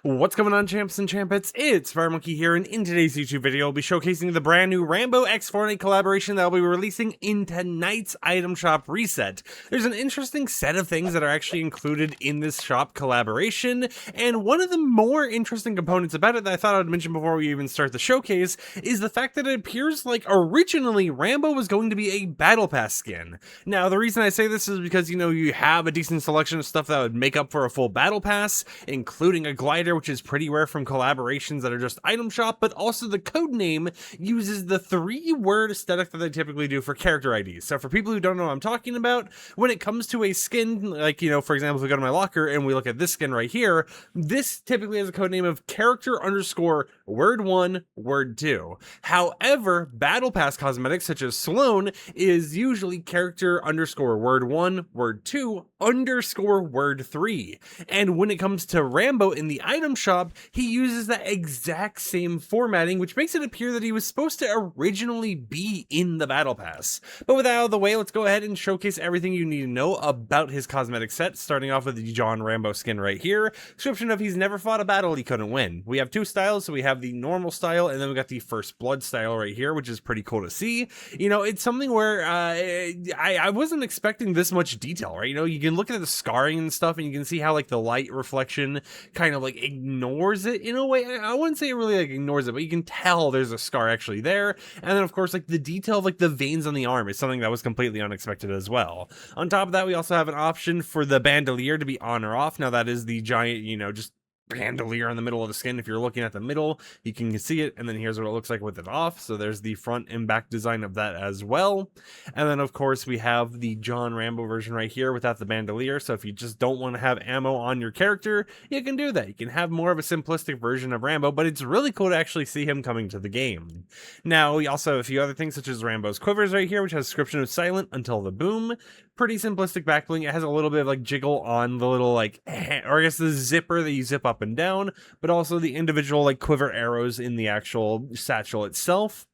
What's going on, champs and champets? It's FireMonkey here, and in today's YouTube video, I'll be showcasing the brand new Rambo x Fortnite collaboration that I'll be releasing in tonight's item shop reset. There's an interesting set of things that are actually included in this shop collaboration, and one of the more interesting components about it that I thought I'd mention before we even start the showcase is the fact that it appears like originally Rambo was going to be a Battle Pass skin. Now, the reason I say this is because, you have a decent selection of stuff that would make up for a full Battle Pass, including a glider, which is pretty rare from collaborations that are just item shop, but also the code name uses the 3-word aesthetic that they typically do for character IDs. So for people who don't know what I'm talking about, when it comes to a skin, like, for example, if we go to my locker and we look at this skin right here, this typically has a code name of character underscore word 1, word 2. However, Battle Pass cosmetics such as Sloan is usually character underscore word 1, word 2, underscore word 3. And when it comes to Rambo in the item shop, he uses that exact same formatting, which makes it appear that he was supposed to originally be in the Battle Pass. But with that out of the way, let's go ahead and showcase everything you need to know about his cosmetic set, starting off with the John Rambo skin right here. Description of: he's never fought a battle he couldn't win. We have two styles, so we have the normal style, and then we got the First Blood style right here, which is pretty cool to see. It's something where I wasn't expecting this much detail, right? You can look at the scarring and stuff, and you can see how, like, the light reflection kind of, like, ignores it in a way. I wouldn't say it really, like, ignores it, but you can tell there's a scar actually there. And then, of course, like, the detail of, like, the veins on the arm is something that was completely unexpected as well. On top of that, we also have an option for the bandolier to be on or off. Now, that is the giant, just bandolier in the middle of the skin. If you're looking at the middle, you can see it, and then here's what it looks like with it off. So there's the front and back design of that as well. And then, of course, we have the John Rambo version right here without the bandolier. So if you just don't want to have ammo on your character, you can do that. You can have more of a simplistic version of Rambo, but it's really cool to actually see him coming to the game. Now, we also have a few other things, such as Rambo's quivers right here, which has description of silent until the boom. Pretty simplistic back bling. It has a little bit of, like, jiggle on the little, like, or I guess the zipper that you zip up and down, but also the individual, like, quiver arrows in the actual satchel itself.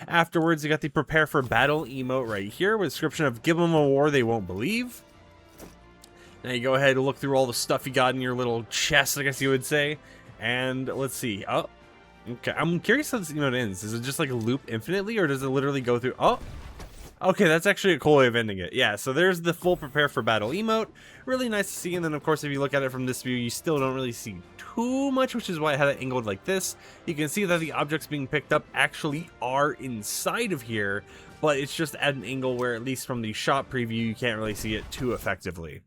Afterwards, you got the prepare for battle emote right here with description of: give them a war they won't believe. Now you go ahead and look through all the stuff you got in your little chest, I guess you would say, and let's see. Oh, okay. I'm curious how this emote ends. Is it just like a loop infinitely, or does it literally go through? Oh, okay, that's actually a cool way of ending it. Yeah, so there's the full prepare for battle emote. Really nice to see. And then, of course, if you look at it from this view, you still don't really see too much, which is why I had it angled like this. You can see that the objects being picked up actually are inside of here, but it's just at an angle where, at least from the shop preview, you can't really see it too effectively.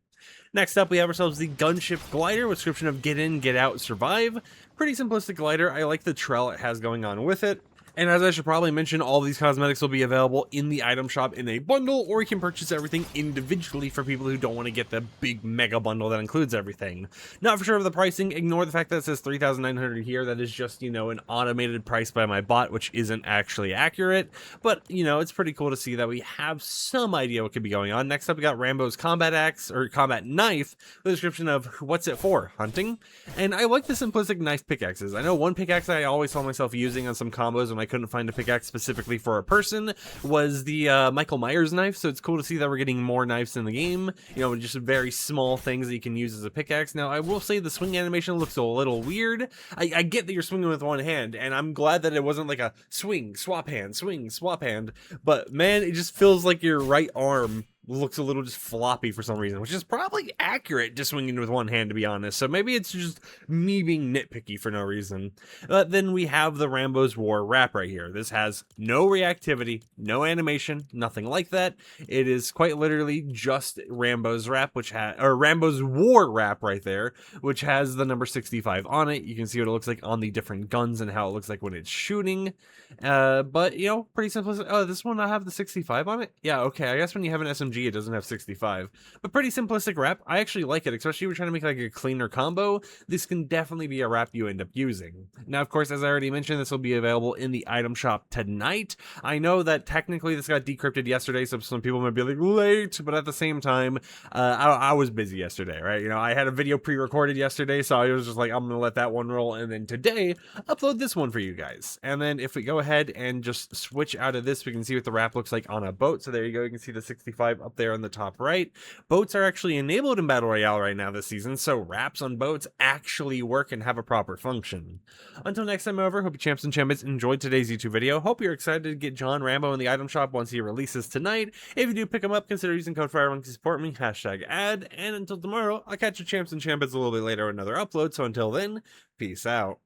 Next up, we have ourselves the Gunship glider with description of: get in, get out, survive. Pretty simplistic glider. I like the trail it has going on with it. And as I should probably mention, all these cosmetics will be available in the item shop in a bundle, or you can purchase everything individually for people who don't want to get the big mega bundle that includes everything. Not for sure of the pricing. Ignore the fact that it says $3,900 here. That is just, an automated price by my bot, which isn't actually accurate. But, it's pretty cool to see that we have some idea what could be going on. Next up, we got Rambo's combat axe, or combat knife, with a description of: what's it for? Hunting? And I like the simplistic knife pickaxes. I know one pickaxe I always saw myself using on some combos when I couldn't find a pickaxe specifically for a person was the Michael Myers knife. So it's cool to see that we're getting more knives in the game, just very small things that you can use as a pickaxe. Now, I will say the swing animation looks a little weird. I get that you're swinging with one hand, and I'm glad that it wasn't like a swing, swap hand, but man, it just feels like your right arm looks a little just floppy for some reason, which is probably accurate just swinging with one hand, to be honest. So maybe it's just me being nitpicky for no reason. Then we have the Rambo's War wrap right here. This has no reactivity, no animation, nothing like that. It is quite literally just Rambo's wrap, Rambo's War wrap right there, which has the number 65 on it. You can see what it looks like on the different guns and how it looks like when it's shooting. But pretty simplistic. Oh, this one I have the 65 on it. Yeah, okay. I guess when you have an SMG, it doesn't have 65, but pretty simplistic wrap. I actually like it, especially if you're trying to make like a cleaner combo. This can definitely be a wrap you end up using. Now, of course, as I already mentioned, this will be available in the item shop tonight. I know that technically this got decrypted yesterday, so some people might be like, late, but at the same time, I was busy yesterday, right? I had a video pre-recorded yesterday, so I was just like, I'm gonna let that one roll, and then today upload this one for you guys. And then if we go ahead and just switch out of this, we can see what the wrap looks like on a boat. So there you go, you can see the 65 up there in the top right. Boats are actually enabled in Battle Royale right now this season, so wraps on boats actually work and have a proper function. Until next time, however, hope you champs and champions enjoyed today's YouTube video. Hope you're excited to get John Rambo in the item shop once he releases tonight. If you do pick him up, consider using code FireMonkey to support me, #ad, and until tomorrow, I'll catch you champs and champions a little bit later with another upload, so until then, peace out.